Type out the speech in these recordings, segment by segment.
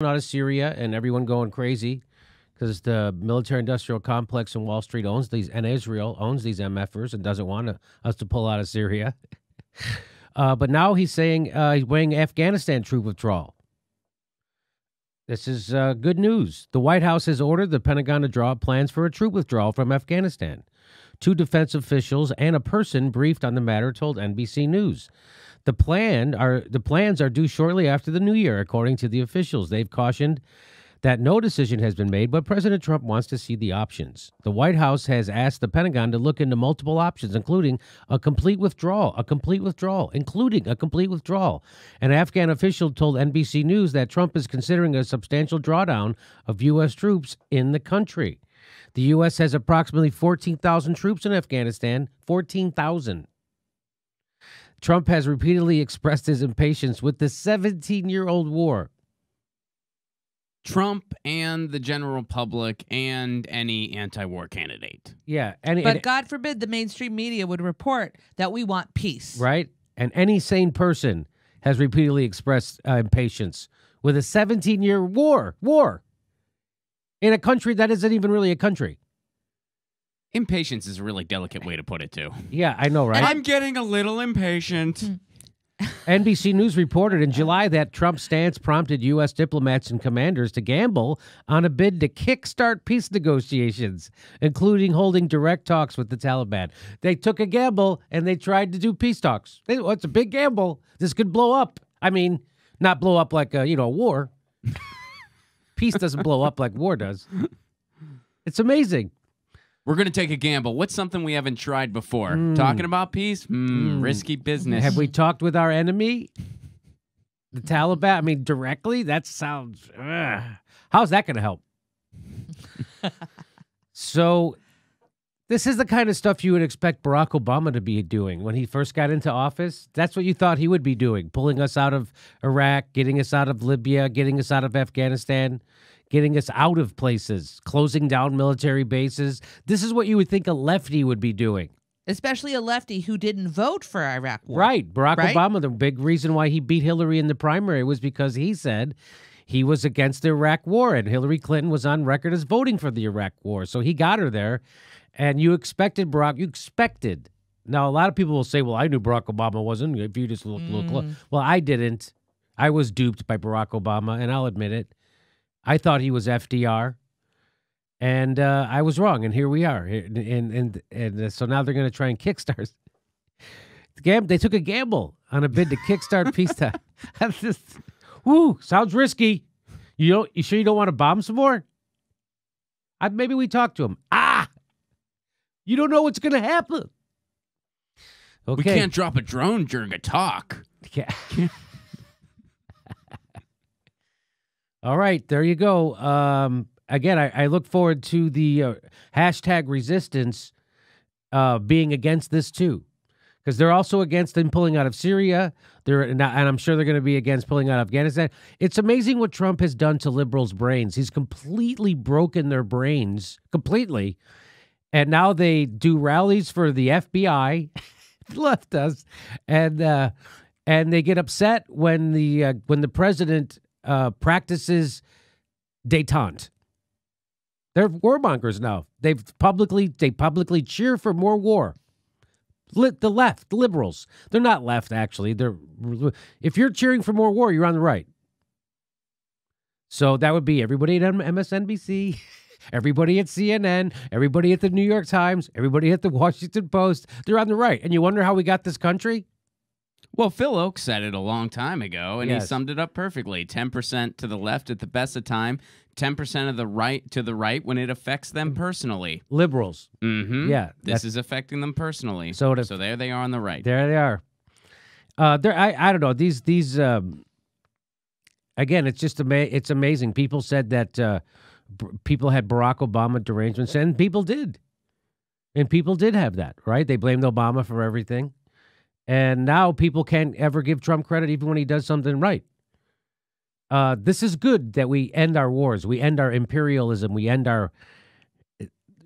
out of Syria and everyone going crazy because the military-industrial complex in Wall Street owns these, and Israel owns these MFers and doesn't want us to pull out of Syria. But now he's saying he's weighing Afghanistan troop withdrawal. This is good news. The White House has ordered the Pentagon to draw up plans for a troop withdrawal from Afghanistan. 2 defense officials and a person briefed on the matter told NBC News. The plans are due shortly after the new year, according to the officials. They've cautioned that no decision has been made, but President Trump wants to see the options. The White House has asked the Pentagon to look into multiple options, including a complete withdrawal. An Afghan official told NBC News that Trump is considering a substantial drawdown of U.S. troops in the country. The U.S. has approximately 14,000 troops in Afghanistan, 14,000. Trump has repeatedly expressed his impatience with the 17-year-old war. Trump and the general public and any anti-war candidate. Yeah. But God forbid the mainstream media would report that we want peace. Right? And any sane person has repeatedly expressed impatience with a 17-year war in a country that isn't even really a country. Impatience is a really delicate way to put it, too. Yeah, I know, right? I'm getting a little impatient. NBC News reported in July that Trump's stance prompted U.S. diplomats and commanders to gamble on a bid to kickstart peace negotiations, including holding direct talks with the Taliban. They took a gamble, and they tried to do peace talks. It's a big gamble. This could blow up. I mean, not blow up like a war. Peace doesn't blow up like war does. It's amazing. We're going to take a gamble. What's something we haven't tried before? Talking about peace? Risky business. Have we talked with our enemy? The Taliban? I mean, directly? That sounds... How's that going to help? So, this is the kind of stuff you would expect Barack Obama to be doing when he first got into office. That's what you thought he would be doing, pulling us out of Iraq, getting us out of Libya, getting us out of Afghanistan, getting us out of places, closing down military bases. This is what you would think a lefty would be doing. Especially a lefty who didn't vote for Iraq war. Right. Barack Obama, the big reason why he beat Hillary in the primary was because he said he was against the Iraq war, and Hillary Clinton was on record as voting for the Iraq war. So he got her there, and you expected Barack. You expected. Now, a lot of people will say, well, I knew Barack Obama wasn't. If you just look close. Well, I didn't. I was duped by Barack Obama, and I'll admit it. I thought he was FDR, and I was wrong, and here we are. And so now they're going to try and kickstart. They took a gamble on a bid to kickstart peacetime. That's just, sounds risky. You sure you don't want to bomb some more? Maybe we talk to him. You don't know what's going to happen. Okay. We can't drop a drone during a talk. Yeah. All right, there you go. Again, I look forward to the hashtag resistance being against this too, because they're also against them pulling out of Syria. And I'm sure they're going to be against pulling out of Afghanistan. It's amazing what Trump has done to liberals' brains. He's completely broken their brains, completely. And now they do rallies for the FBI, the left does, and they get upset when the president practices détente. They're warmongers now. They publicly cheer for more war. The left, the liberals, they're not left actually. If you're cheering for more war, you're on the right. So that would be everybody at MSNBC, everybody at CNN, everybody at the New York Times, everybody at the Washington Post. They're on the right, and you wonder how we got this country. Well, Phil Oakes said it a long time ago, and Yes. he summed it up perfectly. 10% to the left at the best of time, 10% of the right to the right when it affects them personally. Liberals. Mm-hmm. Yeah. This is affecting them personally. So there they are on the right. There they are. I don't know. These again, it's just it's amazing. People said that people had Barack Obama derangements, and people did. And people did have that, right? They blamed Obama for everything. And now people can't ever give Trump credit even when he does something right. This is good that we end our wars. We end our imperialism. We end our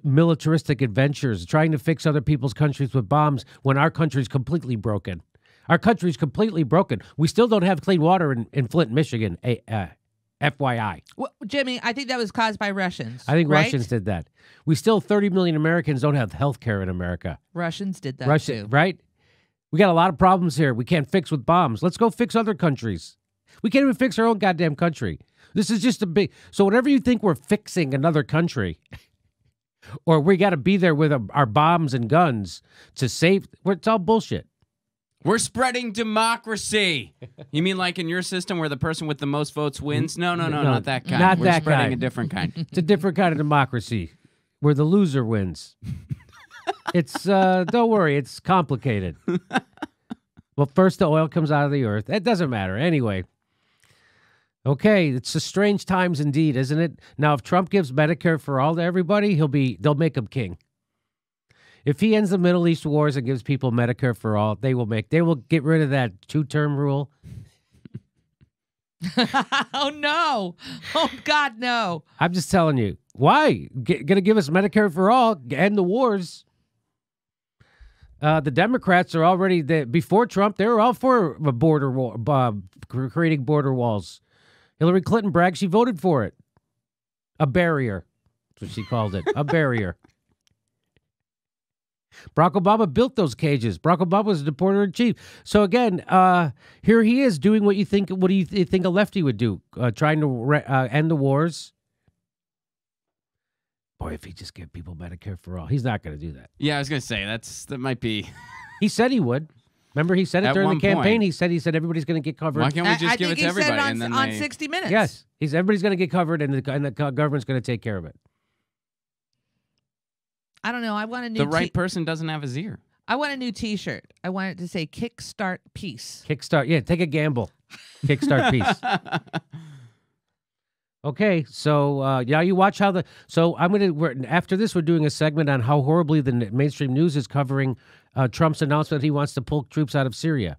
militaristic adventures, trying to fix other people's countries with bombs when our country's completely broken. Our country's completely broken. We still don't have clean water in Flint, Michigan, FYI. Well, Jimmy, I think that was caused by Russians. I think right? Russians did that. We still 30 million Americans don't have health care in America. Russians did that Russia, too. right? We got a lot of problems here. We can't fix with bombs. Let's go fix other countries. We can't even fix our own goddamn country. This is just a big. So whatever you think we're fixing another country, or we got to be there with our bombs and guns to save, it's all bullshit. We're spreading democracy. You mean like in your system where the person with the most votes wins? No, not that kind. Not We're that spreading kind. a different kind. It's a different kind of democracy where the loser wins. It's don't worry, it's complicated. Well, first the oil comes out of the earth. It doesn't matter anyway. Okay, it's a strange times indeed, isn't it? Now, if Trump gives Medicare for all to everybody, they'll make him king. If he ends the Middle East wars and gives people Medicare for all, they will get rid of that 2-term rule. Oh, no. Oh, God, no. I'm just telling you. Why? Going to give us Medicare for all, end the wars. The Democrats are already, before Trump, they were all for a border wall, creating border walls. Hillary Clinton bragged she voted for it. A barrier. That's what she called it. A barrier. Barack Obama built those cages. Barack Obama was the deporter in chief. So again, here he is doing what do you think a lefty would do? Trying to end the wars. Boy, if he just gave people Medicare for all, he's not going to do that. Yeah, I was going to say that might be. He said he would. Remember, he said it At during the one campaign. point. He said everybody's going to get covered. Why can't we just I give think it to he said everybody? on, And then on they... 60 Minutes. Yes, everybody's going to get covered, and the government's going to take care of it. I don't know. I want a new The right person doesn't have his ear. I want a new T-shirt. I want it to say "Kickstart Peace." Kickstart, yeah, take a gamble. Kickstart peace. Okay, so now you watch how after this, we're doing a segment on how horribly the mainstream news is covering Trump's announcement that he wants to pull troops out of Syria.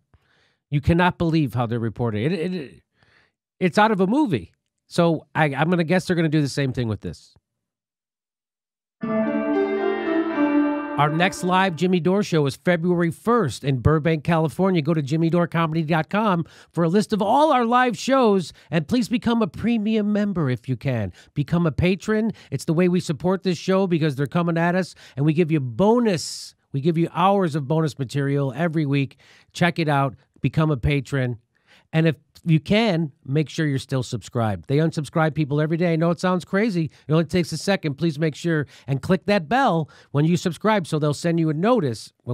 You cannot believe how they're reporting it. It's out of a movie. So I'm going to guess they're going to do the same thing with this. Our next live Jimmy Dore show is February 1st in Burbank, California. Go to jimmydorecomedy.com for a list of all our live shows, and please become a premium member if you can. Become a patron. It's the way we support this show because they're coming at us, and we give you bonus. We give you hours of bonus material every week. Check it out. Become a patron. And if you can, make sure you're still subscribed. They unsubscribe people every day. I know it sounds crazy. It only takes a second. Please make sure and click that bell when you subscribe so they'll send you a notice when